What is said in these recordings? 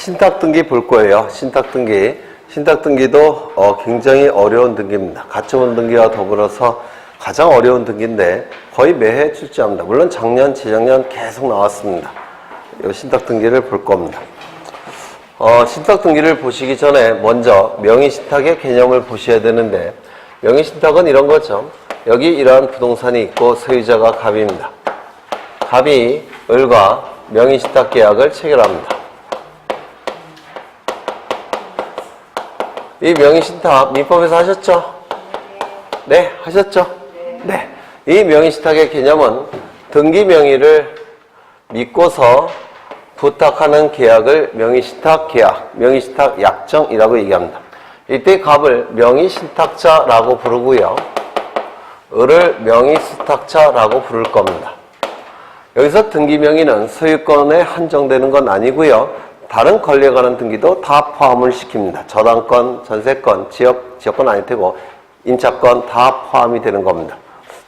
신탁등기 볼 거예요. 신탁등기. 신탁등기도 굉장히 어려운 등기입니다. 가처분 등기와 더불어서 가장 어려운 등기인데 거의 매해 출제합니다. 물론 작년, 재작년 계속 나왔습니다. 이 신탁등기를 볼 겁니다. 신탁등기를 보시기 전에 먼저 명의신탁의 개념을 보셔야 되는데, 명의신탁은 이런 거죠. 여기 이러한 부동산이 있고 소유자가 갑입니다. 갑이 을과 명의신탁 계약을 체결합니다. 이 명의신탁 민법에서 하셨죠? 네, 하셨죠? 네. 이 명의신탁의 개념은 등기 명의를 믿고서 부탁하는 계약을 명의신탁 계약, 명의신탁 약정이라고 얘기합니다. 이때 갑을 명의신탁자라고 부르고요. 을을 명의수탁자라고 부를 겁니다. 여기서 등기 명의는 소유권에 한정되는 건 아니고요. 다른 권리에 관한 등기도 다 포함을 시킵니다. 저당권, 전세권, 지역권 아닐 테고 임차권 다 포함이 되는 겁니다.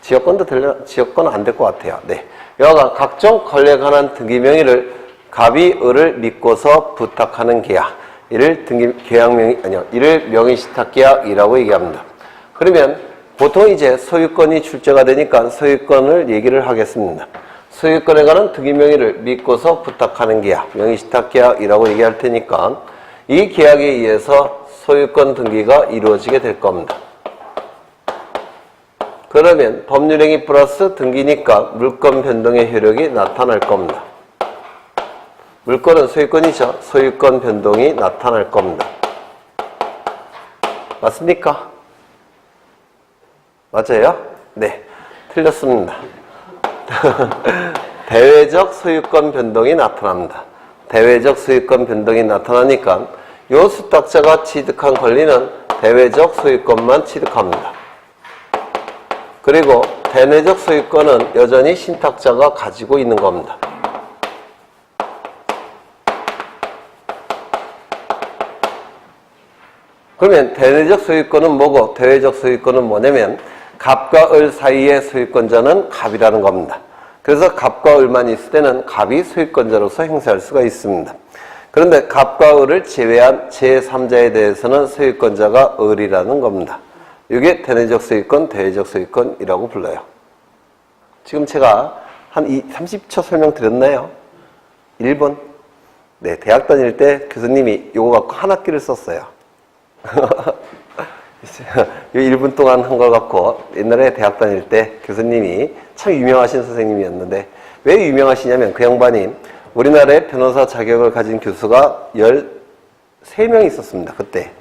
지역권은 안 될 것 같아요. 네. 여하간 각종 권리에 관한 등기 명의를 갑이 을을 믿고서 부탁하는 계약, 이를 이를 명의신탁 계약이라고 얘기합니다. 그러면 보통 이제 소유권이 출제가 되니까 소유권을 얘기를 하겠습니다. 소유권에 관한 등기 명의를 믿고서 부탁하는 계약, 명의신탁 계약이라고 얘기할 테니까 이 계약에 의해서 소유권 등기가 이루어지게 될 겁니다. 그러면 법률행위 플러스 등기니까 물권 변동의 효력이 나타날 겁니다. 물권은 소유권이죠. 소유권 변동이 나타날 겁니다. 맞습니까? 맞아요? 네. 틀렸습니다. 대외적 소유권 변동이 나타납니다. 대외적 소유권 변동이 나타나니까 요 수탁자가 취득한 권리는 대외적 소유권만 취득합니다. 그리고 대내적 소유권은 여전히 신탁자가 가지고 있는 겁니다. 그러면 대내적 소유권은 뭐고 대외적 소유권은 뭐냐면 갑과 을 사이의 소유권자는 갑이라는 겁니다. 그래서 갑과 을만 있을 때는 갑이 소유권자로서 행사할 수가 있습니다. 그런데 갑과 을을 제외한 제3자에 대해서는 소유권자가 을이라는 겁니다. 이게 대내적 소유권, 대외적 소유권이라고 불러요. 지금 제가 한 30초 설명드렸나요? 1번. 네, 대학 다닐 때 교수님이 이거 갖고 한 학기를 썼어요. 이 1분 동안 한 걸 갖고 옛날에 대학 다닐 때 교수님이 참 유명하신 선생님이었는데, 왜 유명하시냐면 그 양반이 우리나라의 변호사 자격을 가진 교수가 13명 있었습니다. 그때.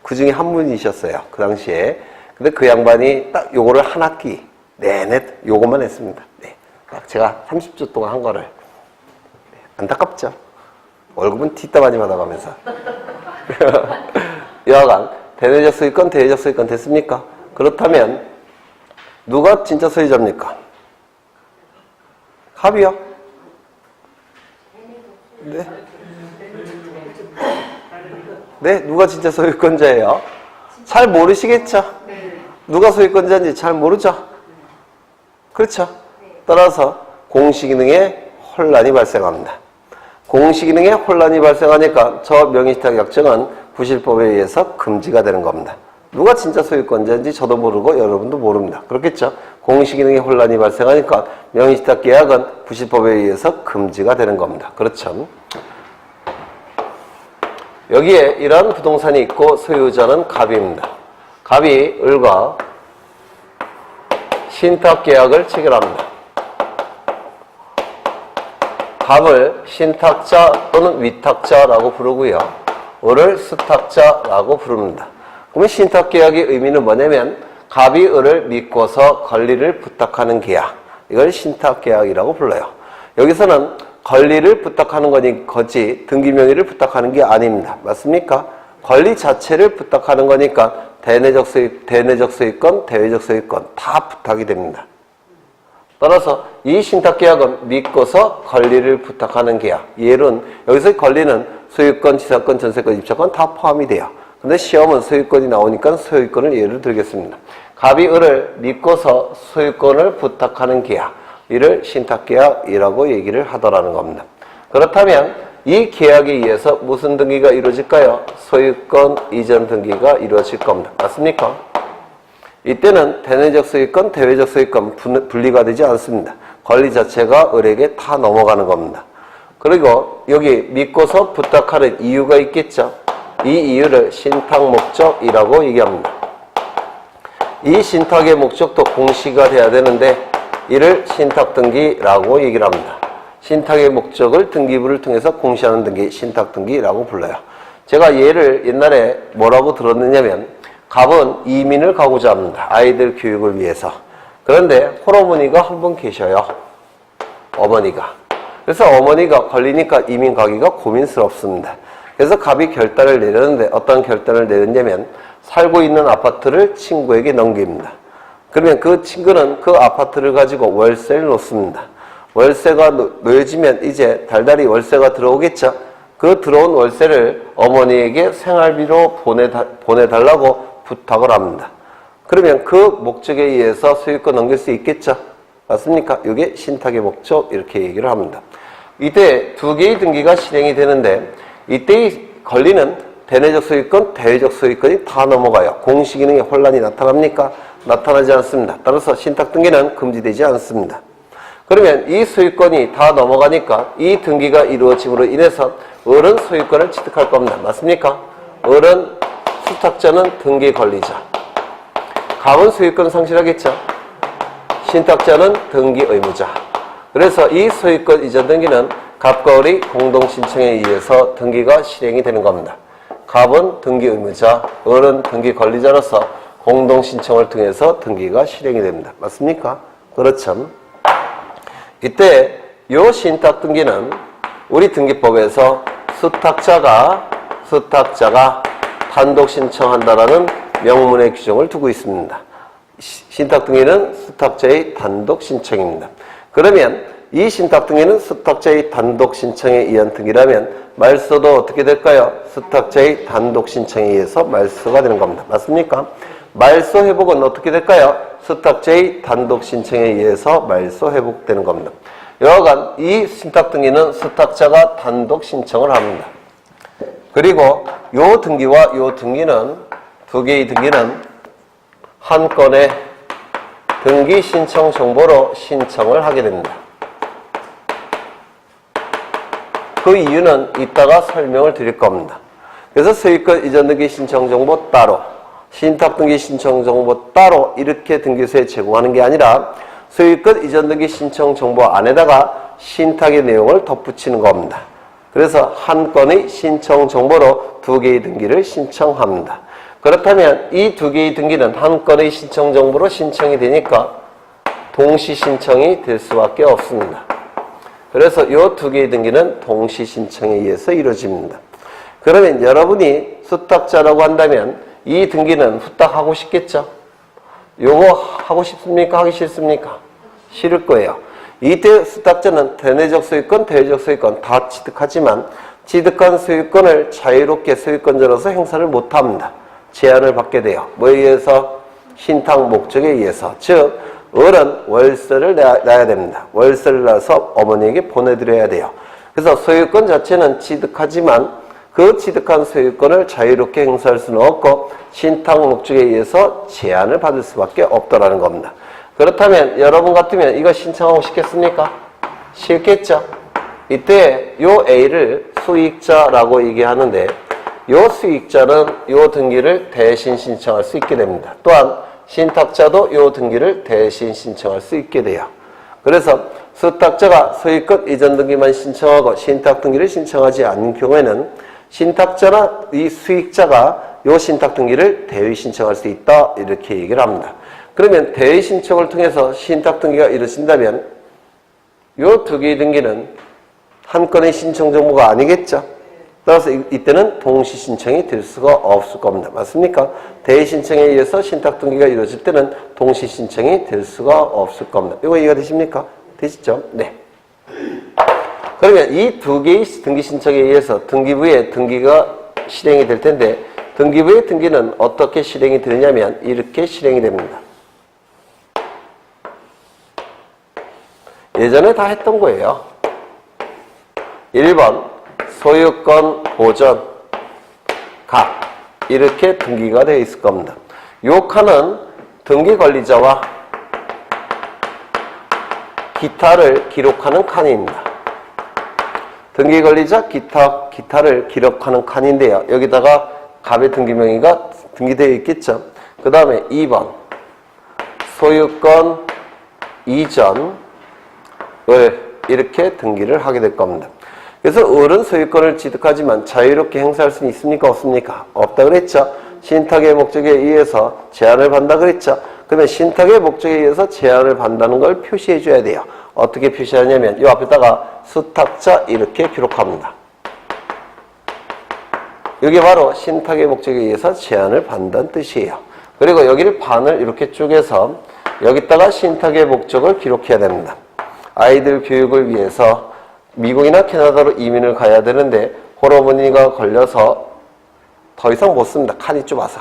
그 중에 한 분이셨어요. 그 당시에. 근데 그 양반이 딱 요거를 한 학기 내내 요것만 했습니다. 네. 딱 제가 30초 동안 한 거를. 네. 안타깝죠? 월급은 뒷담화니 받아가면서. 여하간 대내적 소유권, 대외적 소유권 됐습니까? 그렇다면 누가 진짜 소유자입니까? 갑이요? 네. 네, 누가 진짜 소유권자예요? 잘 모르시겠죠? 누가 소유권자인지 잘 모르죠? 그렇죠? 따라서 공시기능에 혼란이 발생합니다. 공시기능에 혼란이 발생하니까 저 명의신탁 약정은 부실법에 의해서 금지가 되는 겁니다. 누가 진짜 소유권자인지 저도 모르고 여러분도 모릅니다. 그렇겠죠? 공시기능에 혼란이 발생하니까 명의신탁 계약은 부실법에 의해서 금지가 되는 겁니다. 그렇죠? 여기에 이러한 부동산이 있고 소유자는 갑입니다. 갑이 을과 신탁 계약을 체결합니다. 갑을 신탁자 또는 위탁자라고 부르고요. 을을 수탁자라고 부릅니다. 그러면 신탁계약의 의미는 뭐냐면 갑이 을을 믿고서 권리를 부탁하는 계약, 이걸 신탁계약이라고 불러요. 여기서는 권리를 부탁하는 거지 등기명의를 부탁하는 게 아닙니다. 맞습니까? 권리 자체를 부탁하는 거니까 대내적 소유권, 대외적 소유권 다 부탁이 됩니다. 따라서 이 신탁계약은 믿고서 권리를 부탁하는 계약. 예는 여기서 권리는 소유권, 지사권, 전세권, 입차권 다 포함이 돼요. 근데 시험은 소유권이 나오니까 소유권을 예를 들겠습니다. 갑이 을을 믿고서 소유권을 부탁하는 계약, 이를 신탁계약이라고 얘기를 하더라는 겁니다. 그렇다면 이 계약에 의해서 무슨 등기가 이루어질까요? 소유권 이전 등기가 이루어질 겁니다. 맞습니까? 이때는 대내적 소유권, 대외적 소유권 분리가 되지 않습니다. 권리 자체가 을에게 다 넘어가는 겁니다. 그리고 여기 믿고서 부탁하는 이유가 있겠죠. 이 이유를 신탁 목적이라고 얘기합니다. 이 신탁의 목적도 공시가 돼야 되는데 이를 신탁 등기라고 얘기를 합니다. 신탁의 목적을 등기부를 통해서 공시하는 등기, 신탁 등기라고 불러요. 제가 얘를 옛날에 뭐라고 들었느냐면 갑은 이민을 가고자 합니다. 아이들 교육을 위해서. 그런데 홀어머니가 한 분 계셔요. 어머니가. 그래서 어머니가 걸리니까 이민 가기가 고민스럽습니다. 그래서 갑이 결단을 내렸는데 어떤 결단을 내렸냐면 살고 있는 아파트를 친구에게 넘깁니다. 그러면 그 친구는 그 아파트를 가지고 월세를 놓습니다. 월세가 놓여지면 이제 달달이 월세가 들어오겠죠. 그 들어온 월세를 어머니에게 생활비로 보내달라고 부탁을 합니다. 그러면 그 목적에 의해서 소유권 넘길 수 있겠죠. 맞습니까? 이게 신탁의 목적 이렇게 얘기를 합니다. 이때 두 개의 등기가 실행이 되는데 이때의 권리는 대내적 소유권, 대외적 소유권이 다 넘어가요. 공시기능에 혼란이 나타납니까? 나타나지 않습니다. 따라서 신탁 등기는 금지되지 않습니다. 그러면 이 소유권이 다 넘어가니까 이 등기가 이루어짐으로 인해서 을은 소유권을 취득할 겁니다. 맞습니까? 을은 수탁자는 등기 권리자. 갑은 소유권 상실하겠죠. 신탁자는 등기 의무자. 그래서 이 소유권 이전 등기는 갑과 을의 공동 신청에 의해서 등기가 실행이 되는 겁니다. 갑은 등기 의무자, 을은 등기 권리자로서 공동 신청을 통해서 등기가 실행이 됩니다. 맞습니까? 그렇죠. 이때 요 신탁 등기는 우리 등기법에서 수탁자가 단독 신청한다라는 명문의 규정을 두고 있습니다. 신탁 등기는 수탁자의 단독 신청입니다. 그러면 이 신탁 등기는 수탁자의 단독 신청에 의한 등기라면 말소도 어떻게 될까요? 수탁자의 단독 신청에 의해서 말소가 되는 겁니다. 맞습니까? 말소 회복은 어떻게 될까요? 수탁자의 단독 신청에 의해서 말소 회복되는 겁니다. 여하간 이 신탁 등기는 수탁자가 단독 신청을 합니다. 그리고 요 등기와 요 등기는 두 개의 등기는 한 건의 등기 신청 정보로 신청을 하게 됩니다. 그 이유는 이따가 설명을 드릴 겁니다. 그래서 소유권 이전 등기 신청 정보 따로, 신탁 등기 신청 정보 따로 이렇게 등기소에 제공하는 게 아니라 소유권 이전 등기 신청 정보 안에다가 신탁의 내용을 덧붙이는 겁니다. 그래서 한 건의 신청 정보로 두 개의 등기를 신청합니다. 그렇다면 이 두 개의 등기는 한 건의 신청 정보로 신청이 되니까 동시 신청이 될 수밖에 없습니다. 그래서 이 두 개의 등기는 동시 신청에 의해서 이루어집니다. 그러면 여러분이 수탁자라고 한다면 이 등기는 후딱 하고 싶겠죠? 요거 하고 싶습니까? 하기 싫습니까? 싫을 거예요. 이때 수탁자는 대내적 소유권, 대외적 소유권 다 취득하지만 취득한 소유권을 자유롭게 소유권자로서 행사를 못합니다. 제한을 받게 돼요. 뭐에 의해서? 신탁 목적에 의해서. 즉 을은 월세를 내야 됩니다. 월세를 내서 어머니에게 보내드려야 돼요. 그래서 소유권 자체는 취득하지만 그 취득한 소유권을 자유롭게 행사할 수는 없고 신탁 목적에 의해서 제한을 받을 수밖에 없다라는 겁니다. 그렇다면 여러분 같으면 이거 신청하고 싶겠습니까? 싫겠죠? 이때 요 A를 수익자라고 얘기하는데 요 수익자는 요 등기를 대신 신청할 수 있게 됩니다. 또한 신탁자도 요 등기를 대신 신청할 수 있게 돼요. 그래서 수탁자가 소유권 이전 등기만 신청하고 신탁 등기를 신청하지 않는 경우에는 신탁자나 이 수익자가 요 신탁 등기를 대위 신청할 수 있다 이렇게 얘기를 합니다. 그러면 대위 신청을 통해서 신탁 등기가 이루어진다면 요 두 개의 등기는 한 건의 신청 정보가 아니겠죠. 따라서 이때는 동시 신청이 될 수가 없을 겁니다. 맞습니까? 대위 신청에 의해서 신탁 등기가 이루어질 때는 동시 신청이 될 수가 없을 겁니다. 이거 이해가 되십니까? 되시죠? 네. 그러면 이 두 개의 등기 신청에 의해서 등기부의 등기가 실행이 될 텐데 등기부의 등기는 어떻게 실행이 되느냐면 이렇게 실행이 됩니다. 예전에 다 했던 거예요. 1번 소유권 보전 각 이렇게 등기가 되어 있을 겁니다. 요 칸은 등기 관리자와 기타를 기록하는 칸입니다. 등기 관리자 기타를 기록하는 칸인데요. 여기다가 갑의 등기명의가 등기되어 있겠죠. 그 다음에 2번 소유권 이전을 이렇게 등기를 하게 될 겁니다. 그래서 을은 소유권을 취득하지만 자유롭게 행사할 수는 있습니까? 없습니까? 없다 그랬죠. 신탁의 목적에 의해서 제한을 받는다 그랬죠. 그러면 신탁의 목적에 의해서 제한을 받는다는 걸 표시해 줘야 돼요. 어떻게 표시하냐면 이 앞에다가 수탁자 이렇게 기록합니다. 이게 바로 신탁의 목적에 의해서 제한을 받는다는 뜻이에요. 그리고 여기를 반을 이렇게 쪼개서 여기다가 신탁의 목적을 기록해야 됩니다. 아이들 교육을 위해서 미국이나 캐나다로 이민을 가야 되는데 호르몬이가 걸려서 더 이상 못 씁니다. 칸이 좁아서.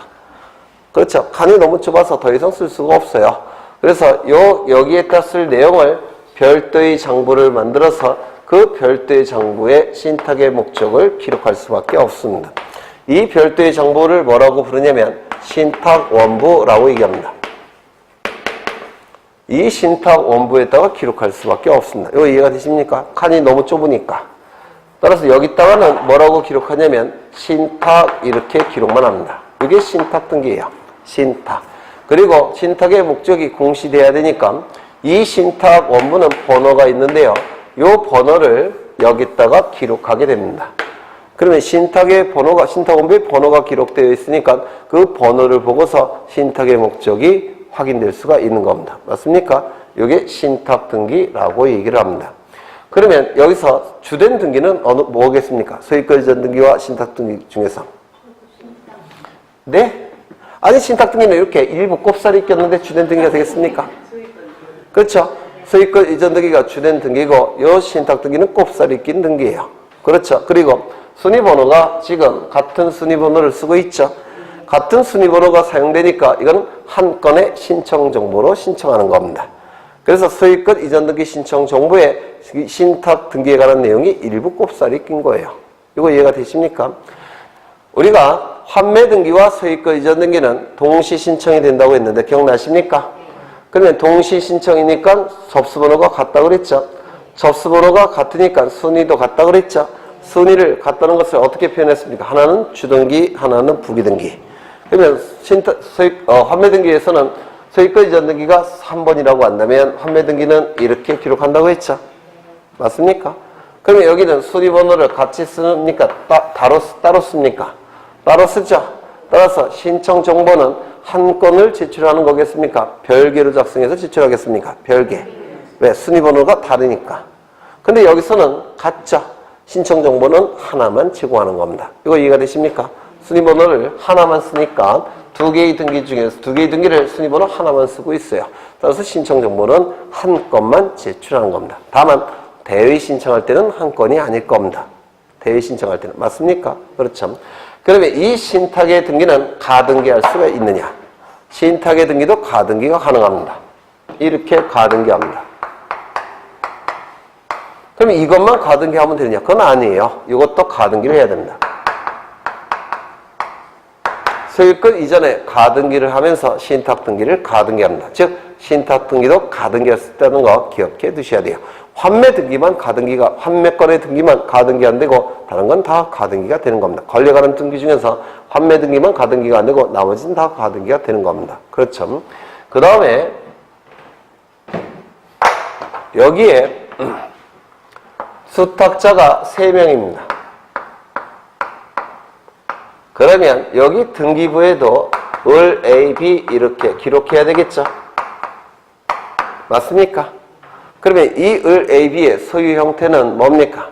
그렇죠. 칸이 너무 좁아서 더 이상 쓸 수가 없어요. 그래서 여기에다 쓸 내용을 별도의 장부를 만들어서 그 별도의 장부에 신탁의 목적을 기록할 수밖에 없습니다. 이 별도의 장부를 뭐라고 부르냐면 신탁원부라고 얘기합니다. 이 신탁원부에다가 기록할 수밖에 없습니다. 이거 이해가 되십니까? 칸이 너무 좁으니까. 따라서 여기다가는 뭐라고 기록하냐면 신탁 이렇게 기록만 합니다. 이게 신탁 등기예요. 신탁. 그리고 신탁의 목적이 공시돼야 되니까 이 신탁 원부는 번호가 있는데요. 이 번호를 여기다가 기록하게 됩니다. 그러면 신탁의 번호가, 신탁 원부의 번호가 기록되어 있으니까 그 번호를 보고서 신탁의 목적이 확인될 수가 있는 겁니다. 맞습니까? 이게 신탁 등기라고 얘기를 합니다. 그러면 여기서 주된 등기는 뭐겠습니까? 소유권 이전 등기와 신탁 등기 중에서. 네? 아니 신탁 등기는 이렇게 일부 꼽살이 꼈는데 주된 등기가 되겠습니까? 그렇죠. 소유권 이전 등기가 주된 등기고 이 신탁 등기는 꼽살이 낀 등기예요. 그렇죠. 그리고 순위번호가 지금 같은 순위번호를 쓰고 있죠. 같은 순위번호가 사용되니까 이건 한 건의 신청 정보로 신청하는 겁니다. 그래서 소유권 이전 등기 신청 정보에 신탁 등기에 관한 내용이 일부 꼽살이 낀 거예요. 이거 이해가 되십니까? 우리가 환매 등기와 소유권 이전 등기는 동시 신청이 된다고 했는데 기억나십니까? 그러면 동시 신청이니까 접수번호가 같다 그랬죠. 접수번호가 같으니까 순위도 같다 그랬죠. 순위를 같다는 것을 어떻게 표현했습니까? 하나는 주등기, 하나는 부기등기. 그러면 환매 등기에서는 소유권 이전 등기가 3번이라고 한다면 환매 등기는 이렇게 기록한다고 했죠. 맞습니까? 그러면 여기는 순위번호를 같이 쓰니까 따로 씁니까? 따로 쓰죠. 따라서 신청 정보는 한 건을 제출하는 거겠습니까? 별개로 작성해서 제출하겠습니까? 별개. 왜? 순위번호가 다르니까. 근데 여기서는 같죠. 신청 정보는 하나만 제공하는 겁니다. 이거 이해가 되십니까? 순위번호를 하나만 쓰니까 두 개의 등기 중에서 두 개의 등기를 순위번호 하나만 쓰고 있어요. 따라서 신청 정보는 한 건만 제출하는 겁니다. 다만 대의 신청할 때는 한 건이 아닐 겁니다. 대의 신청할 때는. 맞습니까? 그렇죠. 그러면 이 신탁의 등기는 가등기할 수가 있느냐? 신탁의 등기도 가등기가 가능합니다. 이렇게 가등기합니다. 그러면 이것만 가등기하면 되느냐? 그건 아니에요. 이것도 가등기를 해야 됩니다. 소유권 이전에 가등기를 하면서 신탁 등기를 가등기합니다. 즉 신탁 등기도 가등기할 수 있다는 거 기억해 두셔야 돼요. 환매 등기만 가등기가, 환매권의 등기만 가등기 안 되고 다른 건 다 가등기가 되는 겁니다. 권리가는 등기 중에서 환매 등기만 가등기가 안 되고 나머지는 다 가등기가 되는 겁니다. 그렇죠. 그 다음에 여기에 수탁자가 3명입니다. 그러면 여기 등기부에도 을 A, B 이렇게 기록해야 되겠죠. 맞습니까? 그러면 이 을 A, B의 소유 형태는 뭡니까?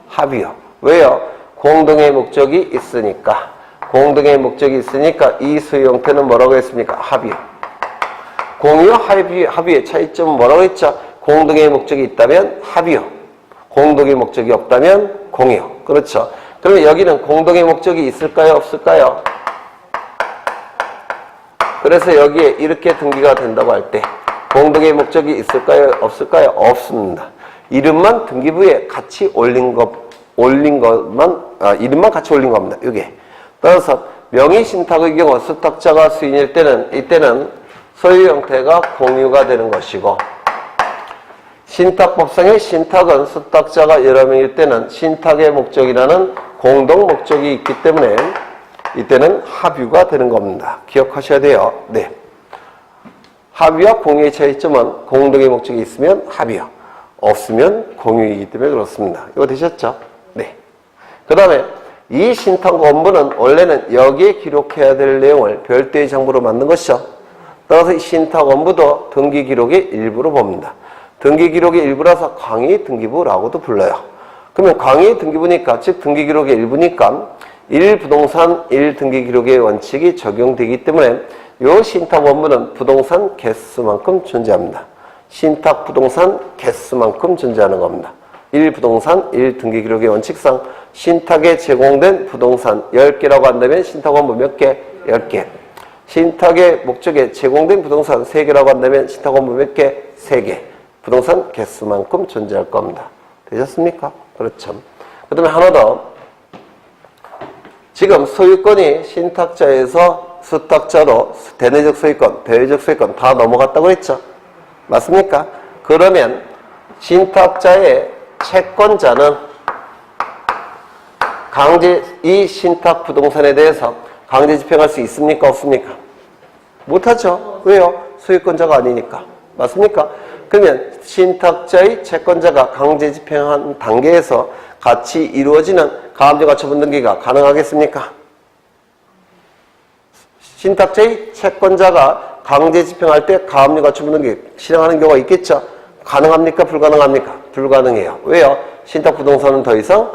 합의요. 왜요? 공동의 목적이 있으니까. 공동의 목적이 있으니까 이 소유 형태는 뭐라고 했습니까? 합의요. 공유와 합의의 차이점은 뭐라고 했죠? 공동의 목적이 있다면 합의요. 공동의 목적이 없다면 공유요. 그렇죠. 그러면 여기는 공동의 목적이 있을까요? 없을까요? 그래서 여기에 이렇게 등기가 된다고 할 때 공동의 목적이 있을까요? 없을까요? 없습니다. 이름만 등기부에 같이 올린 것 올린 것만, 이름만 같이 올린 겁니다. 이게. 따라서 명의 신탁의 경우 수탁자가 수인일 때는, 이때는 소유 형태가 공유가 되는 것이고, 신탁법상의 신탁은 수탁자가 여러 명일 때는 신탁의 목적이라는 공동 목적이 있기 때문에 이때는 합유가 되는 겁니다. 기억하셔야 돼요. 네. 합유와 공유의 차이점은 공동의 목적이 있으면 합유, 없으면 공유이기 때문에 그렇습니다. 이거 되셨죠? 네. 그 다음에 이 신탁 원본은 원래는 여기에 기록해야 될 내용을 별도의 장부로 만든 것이죠. 따라서 이 신탁 원부도 등기 기록의 일부로 봅니다. 등기 기록의 일부라서 강의 등기부라고도 불러요. 그러면 강의 등기부니까, 즉 등기 기록의 일부니까 1부동산 1등기 기록의 원칙이 적용되기 때문에 이 신탁 원본은 부동산 개수만큼 존재합니다. 신탁 부동산 개수만큼 존재하는 겁니다. 1부동산 1등기 기록의 원칙상 신탁에 제공된 부동산 10개라고 한다면 신탁 원본 몇 개? 10개. 신탁의 목적에 제공된 부동산 3개라고 한다면 신탁 원본 몇 개? 3개. 부동산 개수만큼 존재할 겁니다. 되셨습니까? 그렇죠. 그 다음에 하나 더. 지금 소유권이 신탁자에서 수탁자로 대내적 소유권, 배회적 소유권 다 넘어갔다고 했죠. 맞습니까? 그러면 신탁자의 채권자는 이 신탁 부동산에 대해서 강제 집행할 수 있습니까? 없습니까? 못하죠. 왜요? 소유권자가 아니니까. 맞습니까? 그러면 신탁자의 채권자가 강제 집행한 단계에서 같이 이루어지는 가압류 가처분 등기가 가능하겠습니까? 신탁자의 채권자가 강제 집행할 때 가압류 가처분 등기 실행하는 경우가 있겠죠? 가능합니까? 불가능합니까? 불가능해요. 왜요? 신탁 부동산은 더 이상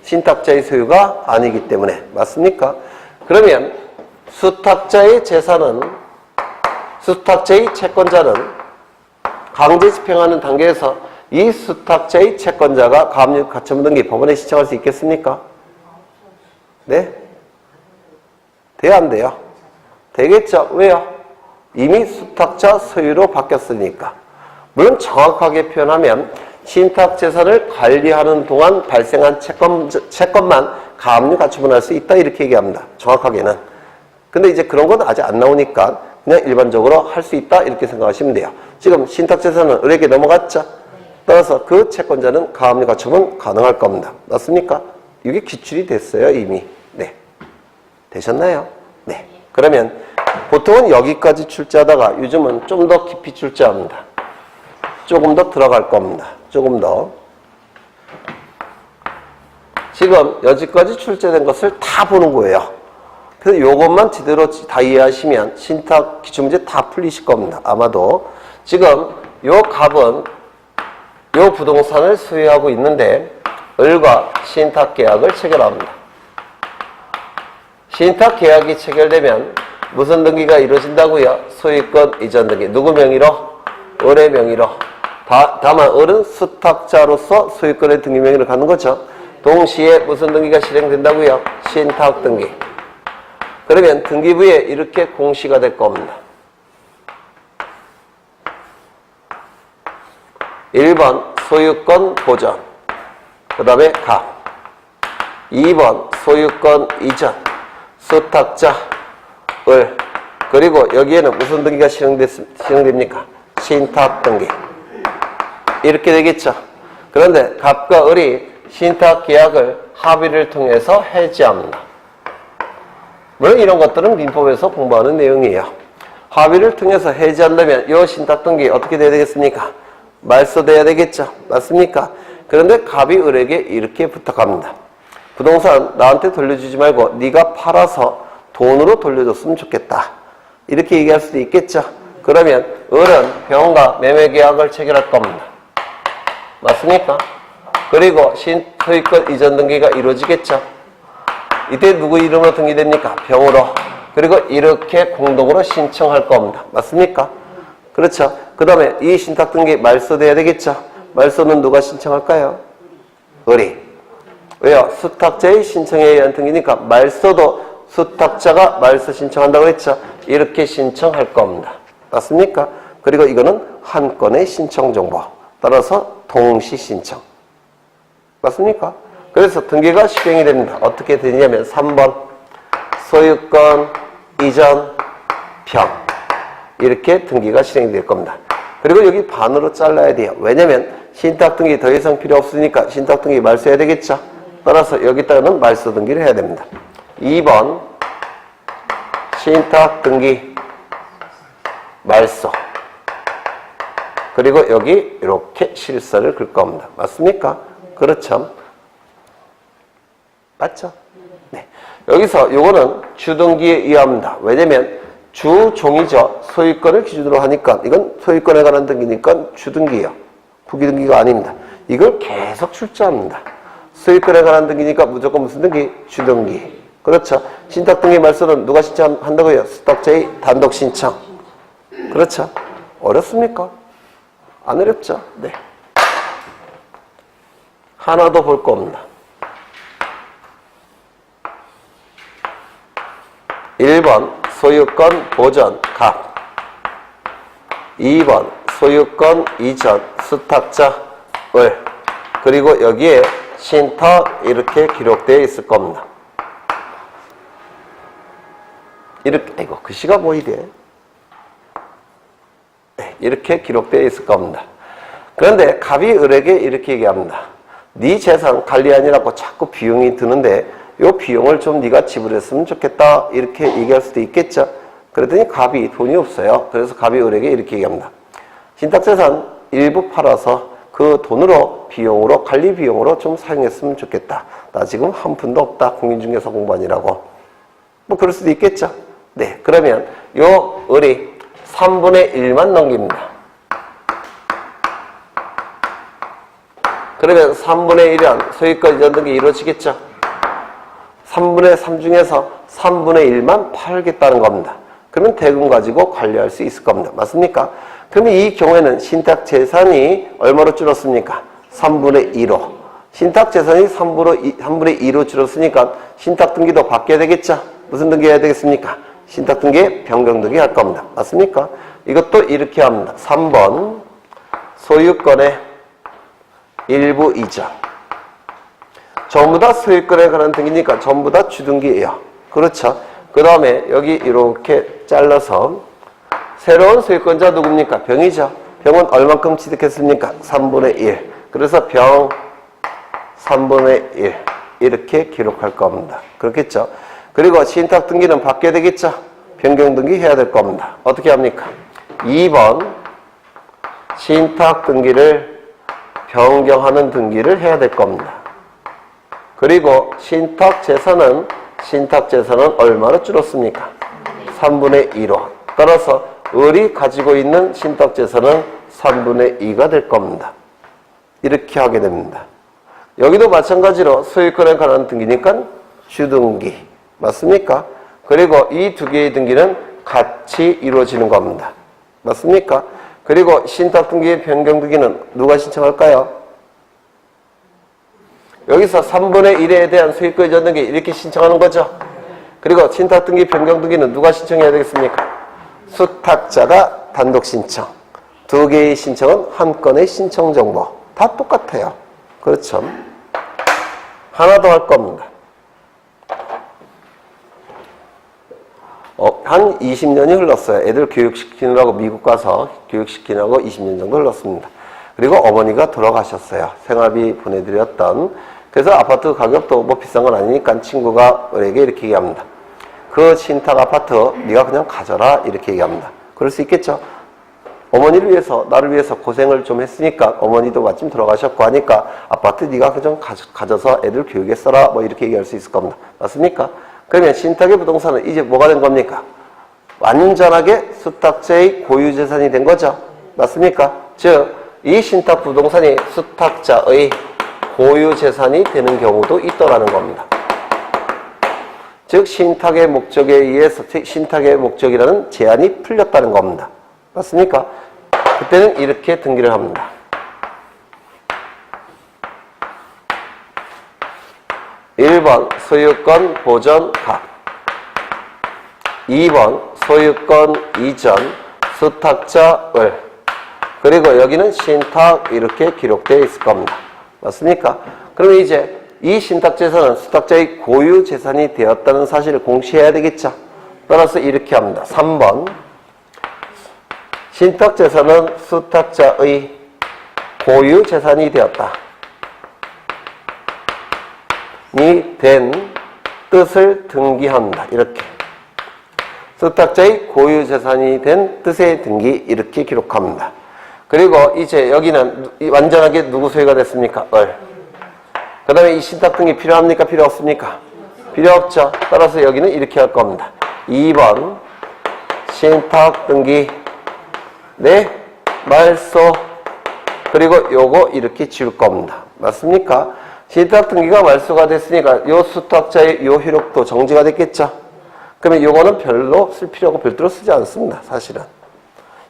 신탁자의 소유가 아니기 때문에. 맞습니까? 그러면 수탁자의 재산은, 수탁자의 채권자는 강제 집행하는 단계에서 이 수탁자의 채권자가 가압류 가처분 등기 법원에 신청할 수 있겠습니까? 네? 돼야 안 돼요? 되겠죠? 왜요? 이미 수탁자 소유로 바뀌었으니까. 물론 정확하게 표현하면 신탁 재산을 관리하는 동안 발생한 채권만 가압류 가처분할 수 있다 이렇게 얘기합니다. 정확하게는. 근데 이제 그런 건 아직 안 나오니까 그냥 일반적으로 할 수 있다 이렇게 생각하시면 돼요. 지금 신탁 재산은 을에게 넘어갔죠? 따라서 그 채권자는 가압류 가처분 가능할 겁니다. 맞습니까? 이게 기출이 됐어요 이미. 네. 되셨나요? 네. 그러면 보통은 여기까지 출제하다가 요즘은 좀 더 깊이 출제합니다. 조금 더 들어갈 겁니다. 조금 더. 지금 여기까지 출제된 것을 다 보는 거예요. 그래서 요것만 제대로 다 이해하시면 신탁 기출문제 다 풀리실 겁니다. 아마도. 지금 요 갑은 요 부동산을 소유하고 있는데 을과 신탁 계약을 체결합니다. 신탁 계약이 체결되면 무슨 등기가 이루어진다고요? 소유권 이전 등기. 누구 명의로? 을의 명의로. 다만 을은 수탁자로서 소유권의 등기 명의를 갖는 거죠. 동시에 무슨 등기가 실행된다고요? 신탁 등기. 그러면 등기부에 이렇게 공시가 될 겁니다. 1번 소유권 보전, 그 다음에 갑. 2번 소유권 이전, 수탁자 을. 그리고 여기에는 무슨 등기가 실행됩니까? 신탁 등기. 이렇게 되겠죠. 그런데 갑과 을이 신탁 계약을 합의를 통해서 해지합니다. 물론 이런 것들은 민법에서 공부하는 내용이에요. 합의를 통해서 해지한다면 이 신탁 등기 어떻게 돼야 되겠습니까? 말소돼야 되겠죠. 맞습니까? 그런데 갑이 을에게 이렇게 부탁합니다. 부동산 나한테 돌려주지 말고 네가 팔아서 돈으로 돌려줬으면 좋겠다. 이렇게 얘기할 수도 있겠죠. 그러면 을은 병과 매매 계약을 체결할 겁니다. 맞습니까? 그리고 소유권 이전 등기가 이루어지겠죠. 이때 누구 이름으로 등기됩니까? 병으로. 그리고 이렇게 공동으로 신청할 겁니다. 맞습니까? 그렇죠. 그 다음에 이 신탁 등기 말소돼야 되겠죠. 말소는 누가 신청할까요? 을이. 왜요? 수탁자의 신청에 의한 등기니까 말소도 수탁자가 말소 신청한다고 했죠. 이렇게 신청할 겁니다. 맞습니까? 그리고 이거는 한 건의 신청 정보. 따라서 동시 신청. 맞습니까? 그래서 등기가 실행이 됩니다. 어떻게 되냐면 3번 소유권 이전 병 이렇게 등기가 실행이 될 겁니다. 그리고 여기 반으로 잘라야 돼요. 왜냐면 신탁 등기 더 이상 필요 없으니까 신탁 등기 말소해야 되겠죠. 따라서 여기다가는 말소 등기를 해야 됩니다. 2번 신탁 등기 말소 그리고 여기 이렇게 실서를 긁 겁니다. 맞습니까? 그렇죠? 맞죠? 네. 여기서 요거는 주등기에 의합니다. 왜냐면 주종이죠. 소유권을 기준으로 하니까 이건 소유권에 관한 등기니까 주등기예요. 부기등기가 아닙니다. 이걸 계속 출제합니다. 소유권에 관한 등기니까 무조건 무슨 등기? 주등기. 그렇죠. 신탁등기 말소는 누가 신청한다고요? 수탁자의 단독 신청. 그렇죠. 어렵습니까? 안 어렵죠? 네. 하나도 볼 거 없나. 1번 소유권 보전 갑 2번 소유권 이전 수탁자 을 그리고 여기에 신탁 이렇게 기록되어 있을 겁니다. 이렇게 아이고 글씨가 보이대. 네, 이렇게 기록되어 있을 겁니다. 그런데 갑이 을에게 이렇게 얘기합니다. 네 재산 관리하느라고 자꾸 비용이 드는데 요 비용을 좀 네가 지불했으면 좋겠다 이렇게 얘기할 수도 있겠죠. 그랬더니 갑이 돈이 없어요. 그래서 갑이 을에게 이렇게 얘기합니다. 신탁재산 일부 팔아서 그 돈으로 비용으로 관리 비용으로 좀 사용했으면 좋겠다. 나 지금 한 푼도 없다. 공인중개사 공부하느라고. 뭐 그럴 수도 있겠죠. 네, 그러면 요 을이 3분의 1만 넘깁니다. 그러면 3분의 1은 소유권 이전 등기 이루어지겠죠. 3분의 3 중에서 3분의 1만 팔겠다는 겁니다. 그러면 대금 가지고 관리할 수 있을 겁니다. 맞습니까? 그러면 이 경우에는 신탁 재산이 얼마로 줄었습니까? 3분의 2로. 신탁 재산이 3분의 2로 줄었으니까 신탁 등기도 바뀌어야 되겠죠? 무슨 등기 해야 되겠습니까? 신탁 등기에 변경 등기 할 겁니다. 맞습니까? 이것도 이렇게 합니다. 3번 소유권의 일부 이전. 전부 다 소유권에 관한 등기니까 전부 다 주등기예요. 그렇죠? 그 다음에 여기 이렇게 잘라서 새로운 소유권자 누굽니까? 병이죠. 병은 얼만큼 취득했습니까? 3분의 1. 그래서 병 3분의 1 이렇게 기록할 겁니다. 그렇겠죠? 그리고 신탁 등기는 바뀌어야 되겠죠? 변경 등기 해야 될 겁니다. 어떻게 합니까? 2번 신탁 등기를 변경하는 등기를 해야 될 겁니다. 그리고 신탁 재산은 얼마로 줄었습니까? 3분의 2로. 따라서 을이 가지고 있는 신탁 재산은 3분의 2가 될 겁니다. 이렇게 하게 됩니다. 여기도 마찬가지로 소유권에 관한 등기니까 주등기. 맞습니까? 그리고 이 두 개의 등기는 같이 이루어지는 겁니다. 맞습니까? 그리고 신탁 등기의 변경 등기는 누가 신청할까요? 여기서 3분의 1에 대한 소유권 이전 등기 이렇게 신청하는 거죠. 그리고 신탁 등기 변경 등기는 누가 신청해야 되겠습니까? 수탁자가 단독 신청. 두 개의 신청은 한 건의 신청 정보. 다 똑같아요. 그렇죠? 하나 더 할 겁니다. 한 20년이 흘렀어요. 애들 교육시키느라고 미국 가서 교육시키느라고 20년 정도 흘렀습니다. 그리고 어머니가 돌아가셨어요. 생활비 보내드렸던. 그래서 아파트 가격도 뭐 비싼 건 아니니까 친구가 우리에게 이렇게 얘기합니다. 그 신탁 아파트 네가 그냥 가져라 이렇게 얘기합니다. 그럴 수 있겠죠. 어머니를 위해서 나를 위해서 고생을 좀 했으니까 어머니도 마침 돌아가셨고 하니까 아파트 네가 그냥 가져서 애들 교육에 써라 뭐 이렇게 얘기할 수 있을 겁니다. 맞습니까? 그러면 신탁의 부동산은 이제 뭐가 된 겁니까? 완전하게 수탁자의 고유재산이 된 거죠. 맞습니까? 즉 이 신탁 부동산이 수탁자의 고유재산이 되는 경우도 있더라는 겁니다. 즉 신탁의 목적에 의해서 신탁의 목적이라는 제한이 풀렸다는 겁니다. 맞습니까? 그때는 이렇게 등기를 합니다. 1번 소유권 보전 갑 2번 소유권 이전 수탁자 을 그리고 여기는 신탁 이렇게 기록되어 있을 겁니다. 맞습니까? 그러면 이제 이 신탁재산은 수탁자의 고유 재산이 되었다는 사실을 공시해야 되겠죠. 따라서 이렇게 합니다. 3번. 신탁재산은 수탁자의 고유 재산이 되었다. 이 된 뜻을 등기합니다. 이렇게. 수탁자의 고유 재산이 된 뜻의 등기 이렇게 기록합니다. 그리고 이제 여기는 완전하게 누구 소유가 됐습니까? 그 다음에 이 신탁 등기 필요합니까? 필요 없습니까? 필요 없죠. 따라서 여기는 이렇게 할 겁니다. 2번 신탁 등기 네 말소 그리고 요거 이렇게 지울 겁니다. 맞습니까? 신탁 등기가 말소가 됐으니까 요 수탁자의 요 효력도 정지가 됐겠죠. 그러면 요거는 별로 쓸 필요가 별도로 쓰지 않습니다. 사실은.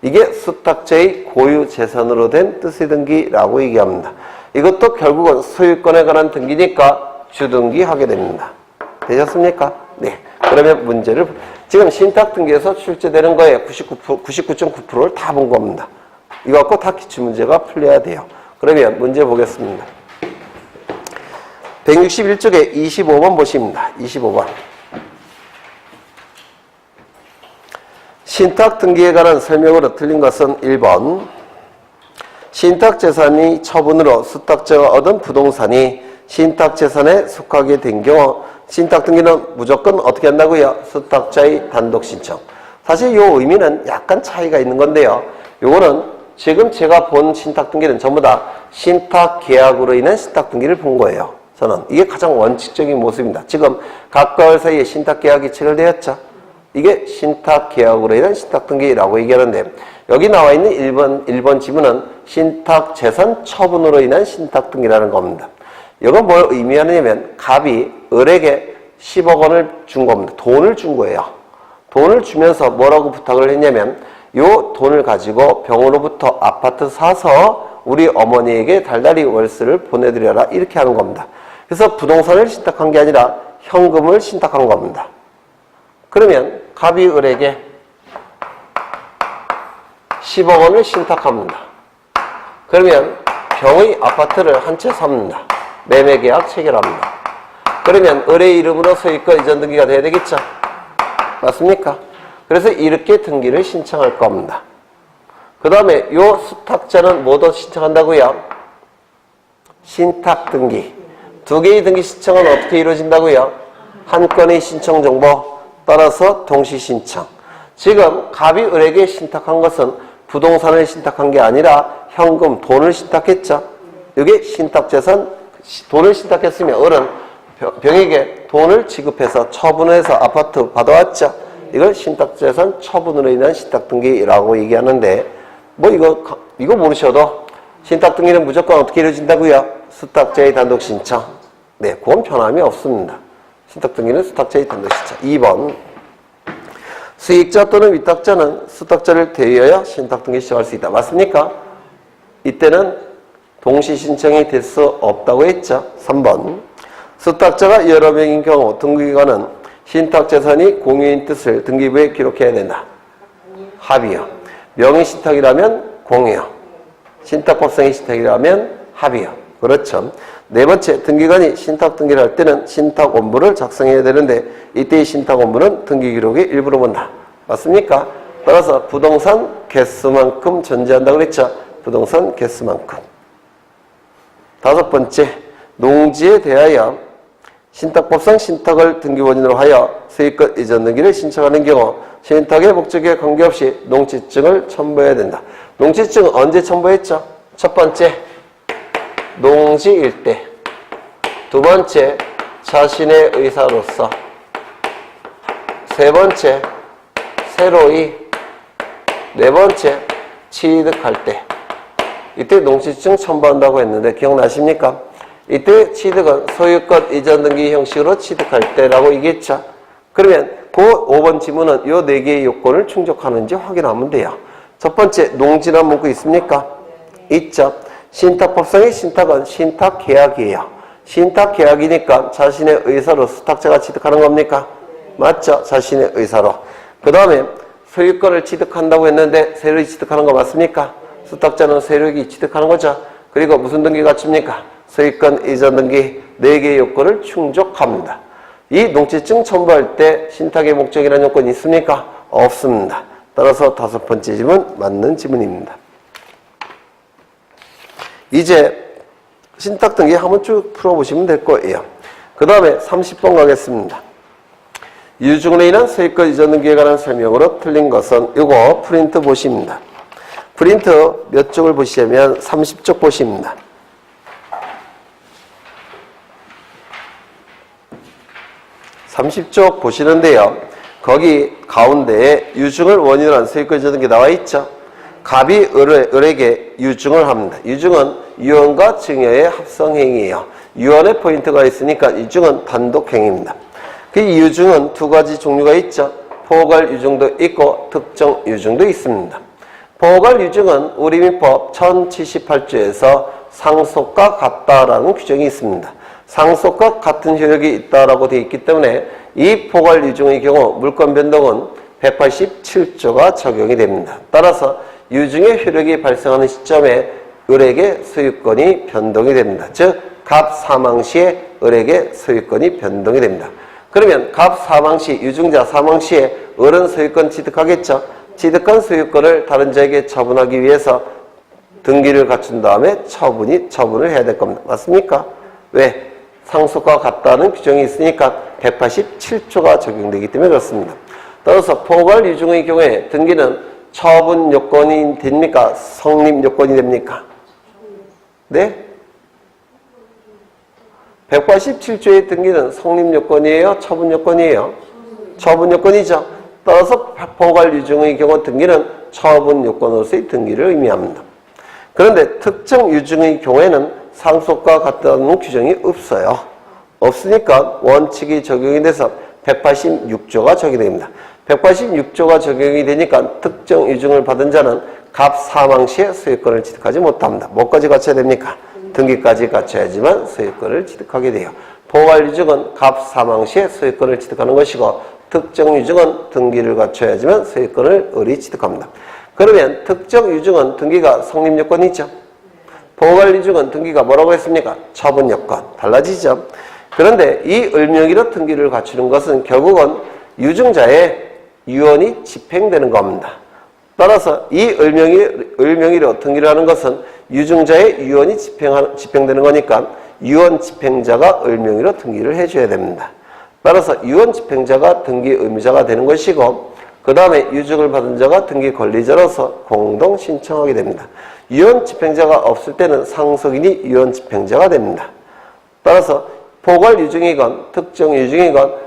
이게 수탁자의 고유 재산으로 된 뜻의 등기라고 얘기합니다. 이것도 결국은 소유권에 관한 등기니까 주등기 하게 됩니다. 되셨습니까? 네. 그러면 문제를 지금 신탁 등기에서 출제되는 거에 99.9%를 다 본 겁니다. 이거 갖고 다 기출문제가 풀려야 돼요. 그러면 문제 보겠습니다. 161쪽에 25번 보십니다. 25번. 신탁 등기에 관한 설명으로 틀린 것은 1번. 신탁재산이 처분으로 수탁자가 얻은 부동산이 신탁재산에 속하게 된 경우 신탁등기는 무조건 어떻게 한다고요? 수탁자의 단독신청. 사실 이 의미는 약간 차이가 있는 건데요. 요거는 지금 제가 본 신탁등기는 전부 다 신탁계약으로 인한 신탁등기를 본 거예요. 저는 이게 가장 원칙적인 모습입니다. 지금 각 가을 사이에 신탁계약이 체결되었죠. 이게 신탁계약으로 인한 신탁등기라고 얘기하는데 여기 나와 있는 1번 지문은 신탁재산 처분으로 인한 신탁등기라는 겁니다. 이건 뭘 의미하느냐면 갑이 을에게 10억 원을 준 겁니다. 돈을 준 거예요. 돈을 주면서 뭐라고 부탁을 했냐면 요 돈을 가지고 병으로부터 아파트 사서 우리 어머니에게 달달이 월세를 보내드려라 이렇게 하는 겁니다. 그래서 부동산을 신탁한 게 아니라 현금을 신탁한 겁니다. 그러면 갑이 을에게 10억 원을 신탁합니다. 그러면 병의 아파트를 한 채 삽니다. 매매계약 체결합니다. 그러면 을의 이름으로 소유권 이전 등기가 돼야 되겠죠? 맞습니까? 그래서 이렇게 등기를 신청할 겁니다. 그 다음에 요 수탁자는 뭐도 신청한다고요? 신탁 등기. 두 개의 등기 신청은 어떻게 이루어진다고요? 한 건의 신청 정보 따라서 동시 신청. 지금 갑이 을에게 신탁한 것은 부동산을 신탁한 게 아니라 현금, 돈을 신탁했죠. 이게 신탁재산, 돈을 신탁했으면 을은 병에게 돈을 지급해서 처분해서 아파트 받아왔죠. 이걸 신탁재산 처분으로 인한 신탁등기라고 얘기하는데 뭐 이거 모르셔도 신탁등기는 무조건 어떻게 이루어진다고요? 수탁자의 단독신청. 네, 그건 변함이 없습니다. 신탁등기는 수탁자의 단독신청. 2번. 수익자 또는 위탁자는 수탁자를 대위하여 신탁등기 시작할 수 있다. 맞습니까? 이때는 동시신청이 될 수 없다고 했죠. 3번. 수탁자가 여러 명인 경우 등기관은 신탁재산이 공유인 뜻을 등기부에 기록해야 된다. 합의요. 명의신탁이라면 공유요. 신탁법상의 신탁이라면 합의요. 그렇죠. 네 번째, 등기관이 신탁등기를 할 때는 신탁원부를 작성해야 되는데 이때의 신탁원부는 등기기록의 일부로 본다. 맞습니까? 따라서 부동산 개수만큼 전제한다고 그랬죠. 부동산 개수만큼. 다섯 번째, 농지에 대하여 신탁법상 신탁을 등기원인으로 하여 소유권 이전 등기를 신청하는 경우 신탁의 목적에 관계없이 농지증을 첨부해야 된다. 농지증은 언제 첨부했죠? 첫 번째, 농지일 때. 두 번째, 자신의 의사로서. 세 번째, 새로이. 네 번째, 취득할 때. 이때 농지증 첨부한다고 했는데 기억나십니까? 이때 취득은 소유권 이전 등기 형식으로 취득할 때라고 얘기했죠. 그러면 그 5번 지문은 이 4개의 요건을 충족하는지 확인하면 돼요. 첫 번째, 농지란 문구 있습니까? 있죠. 신탁법상의 신탁은 신탁계약이에요. 신탁계약이니까 자신의 의사로 수탁자가 취득하는 겁니까? 맞죠? 자신의 의사로. 그 다음에 소유권을 취득한다고 했는데 세력이 취득하는 거 맞습니까? 수탁자는 세력이 취득하는 거죠. 그리고 무슨 등기 갖춥니까? 소유권 이전 등기 4개의 요건을 충족합니다. 이 농지증 첨부할 때 신탁의 목적이라는 요건이 있습니까? 없습니다. 따라서 5번째 질문 맞는 지문입니다. 이제 신탁 등기 한번 쭉 풀어보시면 될 거예요. 그 다음에 30번 가겠습니다. 유증으로 인한 소유권 이전 등기에 관한 설명으로 틀린 것은 이거 프린트 보십니다. 프린트 몇 쪽을 보시냐면 30쪽 보십니다. 30쪽 보시는데요. 거기 가운데에 유증을 원인으로 한 소유권 이전 등기 나와 있죠. 갑이 을에게 유증을 합니다. 유증은 유언과 증여의 합성행위예요. 유언의 포인트가 있으니까 유증은 단독행위입니다. 그 유증은 2가지 종류가 있죠. 포괄 유증도 있고 특정 유증도 있습니다. 포괄 유증은 우리 민법 1078조에서 상속과 같다라는 규정이 있습니다. 상속과 같은 효력이 있다라고 되어 있기 때문에 이 포괄 유증의 경우 물권 변동은 187조가 적용이 됩니다. 따라서 유증의 효력이 발생하는 시점에 을에게 소유권이 변동이 됩니다. 즉, 갑 사망 시에 을에게 소유권이 변동이 됩니다. 그러면 갑 사망 시, 유증자 사망 시에 을은 소유권 취득하겠죠. 취득한 소유권을 다른 자에게 처분하기 위해서 등기를 갖춘 다음에 처분을 해야 될 겁니다. 맞습니까? 왜? 상속과 같다는 규정이 있으니까 187조가 적용되기 때문에 그렇습니다. 따라서 포괄 유증의 경우에 등기는 처분 요건이 됩니까? 성립 요건이 됩니까? 네? 187조의 등기는 성립 요건이에요? 처분 요건이에요? 처분 요건이죠. 따라서 포괄 유증의 경우 등기는 처분 요건으로서의 등기를 의미합니다. 그런데 특정 유증의 경우에는 상속과 같다는 규정이 없어요. 없으니까 원칙이 적용이 돼서 186조가 적용이 됩니다. 186조가 적용이 되니까 특정 유증을 받은 자는 갑 사망 시에 소유권을 취득하지 못합니다. 뭐까지 갖춰야 됩니까? 등기까지 갖춰야지만 소유권을 취득하게 돼요. 포괄 유증은 갑 사망 시에 소유권을 취득하는 것이고 특정 유증은 등기를 갖춰야지만 소유권을 을이 취득합니다. 그러면 특정 유증은 등기가 성립 요건이 있죠. 포괄 유증은 등기가 뭐라고 했습니까? 처분 요건. 달라지죠. 그런데 이 을명의로 등기를 갖추는 것은 결국은 유증자의 유언이 집행되는 겁니다. 따라서 이 을명의로 등기를 하는 것은 유증자의 유언이 집행되는 거니까 유언 집행자가 을명의로 등기를 해줘야 됩니다. 따라서 유언 집행자가 등기 의무자가 되는 것이고 그 다음에 유증을 받은 자가 등기 권리자로서 공동 신청하게 됩니다. 유언 집행자가 없을 때는 상속인이 유언 집행자가 됩니다. 따라서 포괄 유증이건 특정 유증이건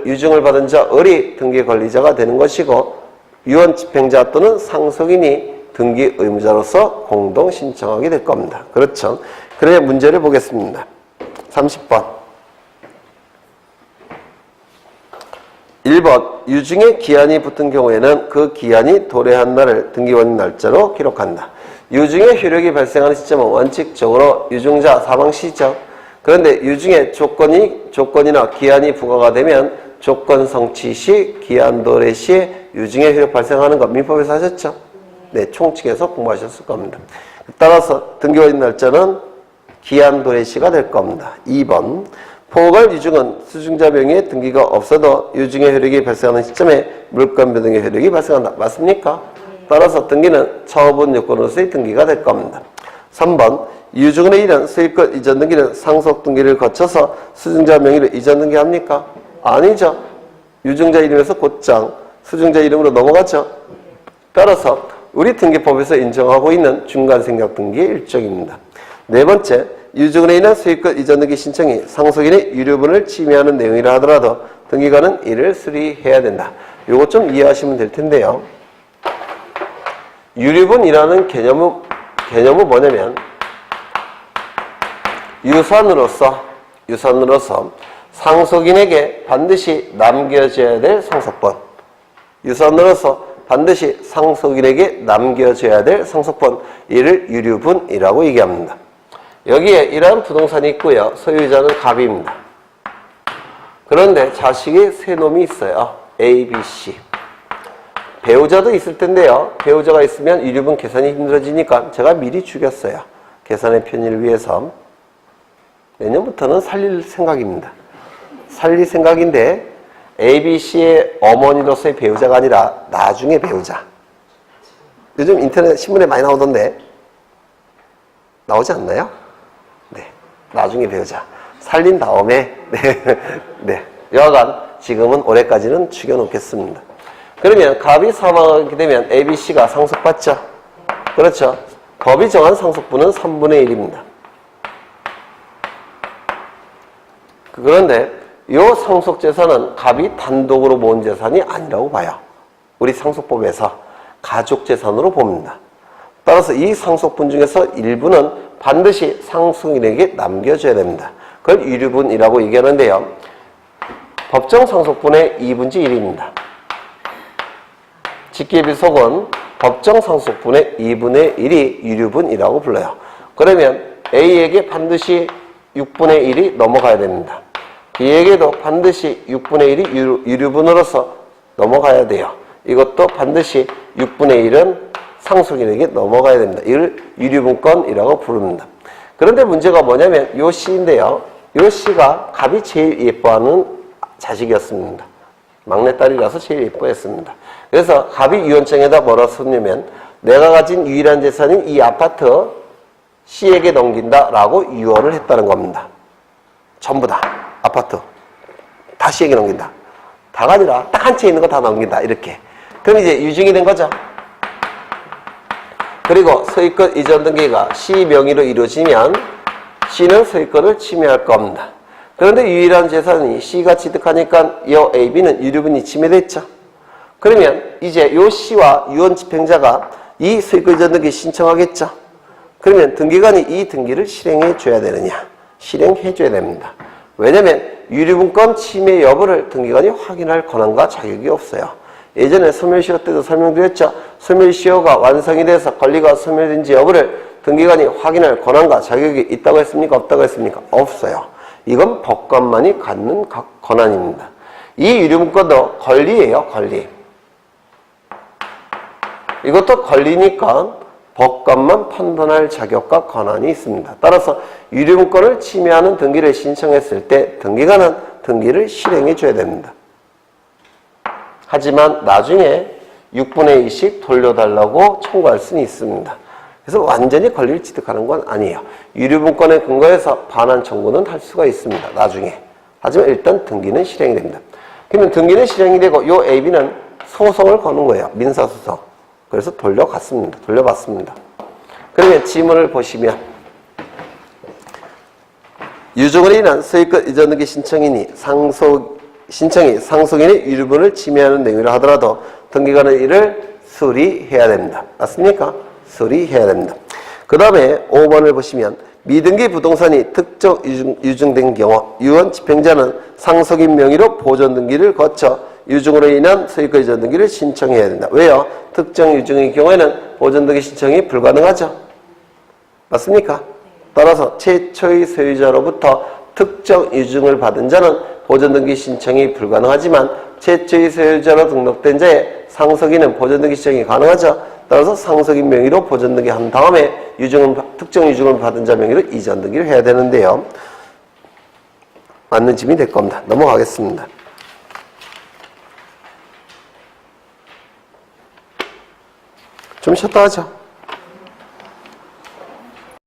유증을 받은 자 을이 등기 권리자가 되는 것이고 유언 집행자 또는 상속인이 등기 의무자로서 공동 신청하게 될 겁니다. 그렇죠? 그래 문제를 보겠습니다. 30번 1번 유증에 기한이 붙은 경우에는 그 기한이 도래한 날을 등기원인 날짜로 기록한다. 유증의 효력이 발생하는 시점은 원칙적으로 유증자 사망 시죠. 그런데 유증에 조건이나 기한이 부과가 되면 조건 성취 시, 기한 도래 시에 유증의 효력 발생하는 것 민법에서 하셨죠? 네, 총칙에서 공부하셨을 겁니다. 따라서 등기원인 날짜는 기한 도래 시가 될 겁니다. 2번 포괄 유증은 수증자 명의의 등기가 없어도 유증의 효력이 발생하는 시점에 물권 변동의 효력이 발생한다. 맞습니까? 따라서 등기는 처분 요건으로서의 등기가 될 겁니다. 3번 유증으로 인한 소유권 이전 등기는 상속 등기를 거쳐서 수증자 명의로 이전 등기합니까? 아니죠. 유증자 이름에서 곧장 수증자 이름으로 넘어가죠. 따라서 우리 등기법에서 인정하고 있는 중간생략 등기의 일종입니다. 네 번째, 유증으로 인한 소유권 이전 등기 신청이 상속인의 유류분을 침해하는 내용이라 하더라도 등기관은 이를 수리해야 된다. 요거 좀 이해하시면 될 텐데요. 유류분이라는 개념은 뭐냐면 유산으로서 상속인에게 반드시 남겨져야 될 상속분. 유산으로서 반드시 상속인에게 남겨져야 될 상속분. 이를 유류분이라고 얘기합니다. 여기에 이러한 부동산이 있고요. 소유자는 갑입니다. 그런데 자식이 세 놈이 있어요. A, B, C. 배우자도 있을 텐데요. 배우자가 있으면 유류분 계산이 힘들어지니까 제가 미리 죽였어요. 계산의 편의를 위해서. 내년부터는 살릴 생각입니다. 살릴 생각인데 ABC의 어머니로서의 배우자가 아니라 나중에 배우자. 요즘 인터넷 신문에 많이 나오던데 나오지 않나요? 네, 나중에 배우자. 살린 다음에 네, 여하간 지금은 올해까지는 죽여놓겠습니다. 그러면 갑이 사망하게 되면 ABC가 상속받죠? 그렇죠? 법이 정한 상속분은 3분의 1입니다. 그런데 이 상속재산은 갑이 단독으로 모은 재산이 아니라고 봐요. 우리 상속법에서 가족재산으로 봅니다. 따라서 이 상속분 중에서 일부는 반드시 상속인에게 남겨줘야 됩니다. 그걸 유류분이라고 얘기하는데요. 법정 상속분의 2분의 1입니다. 직계비속은 법정 상속분의 2분의 1이 유류분이라고 불러요. 그러면 A에게 반드시 6분의 1이 넘어가야 됩니다. B에게도 반드시 6분의 1이 유류분으로서 넘어가야 돼요. 이것도 반드시 6분의 1은 상속인에게 넘어가야 됩니다. 이걸 유류분권이라고 부릅니다. 그런데 문제가 뭐냐면 요 C인데요. 요 C가 갑이 제일 예뻐하는 자식이었습니다. 막내딸이라서 제일 예뻐했습니다. 그래서 갑이 유언장에다 뭐라 썼냐면 내가 가진 유일한 재산인 이 아파트 C에게 넘긴다라고 유언을 했다는 겁니다. 전부 다 아파트 다 C에게 넘긴다. 다가 아니라 딱 한 채 있는 거 다 넘긴다. 이렇게. 그럼 이제 유증이 된 거죠. 그리고 소유권 이전 등기가 C 명의로 이루어지면 C는 소유권을 침해할 겁니다. 그런데 유일한 재산이 C가 취득하니까 이 AB는 유류분이 침해됐죠. 그러면 이제 요 C와 유언 집행자가 이 소유권 이전 등기 신청하겠죠. 그러면 등기관이 이 등기를 실행해 줘야 되느냐? 실행해 줘야 됩니다. 왜냐면 유류분권 침해 여부를 등기관이 확인할 권한과 자격이 없어요. 예전에 소멸시효 때도 설명드렸죠. 소멸시효가 완성이 돼서 권리가 소멸된지 여부를 등기관이 확인할 권한과 자격이 있다고 했습니까? 없다고 했습니까? 없어요. 이건 법관만이 갖는 권한입니다. 이 유류분권도 권리예요. 권리. 이것도 권리니까 법관만 판단할 자격과 권한이 있습니다. 따라서 유류분권을 침해하는 등기를 신청했을 때 등기관은 등기를 실행해 줘야 됩니다. 하지만 나중에 6분의 2씩 돌려달라고 청구할 수는 있습니다. 그래서 완전히 권리를 취득하는 건 아니에요. 유류분권에 근거해서 반환 청구는 할 수가 있습니다. 나중에. 하지만 일단 등기는 실행이 됩니다. 그러면 등기는 실행이 되고 이 AB는 소송을 거는 거예요. 민사소송. 그래서 돌려봤습니다. 그러면 지문을 보시면 유증으로 인한 소유권 이전 등기 신청이 상속인의 유류분을 침해하는 내용이라 하더라도 등기관은 이를 수리해야 됩니다. 맞습니까? 수리해야 됩니다. 그 다음에 5번을 보시면 미등기 부동산이 특정 유증된 경우 유언 집행자는 상속인 명의로 보존 등기를 거쳐 유증으로 인한 소유권 이전 등기를 신청해야 된다. 왜요? 특정 유증의 경우에는 보존 등기 신청이 불가능하죠. 맞습니까? 따라서 최초의 소유자로부터 특정 유증을 받은 자는 보존 등기 신청이 불가능하지만 최초의 소유자로 등록된 자의 상속인은 보존 등기 신청이 가능하죠. 따라서 상속인 명의로 보존 등기 한 다음에 특정 유증을 받은 자 명의로 이전 등기를 해야 되는데요. 맞는 짐이 될 겁니다. 넘어가겠습니다. 좀 쉬었다 하죠.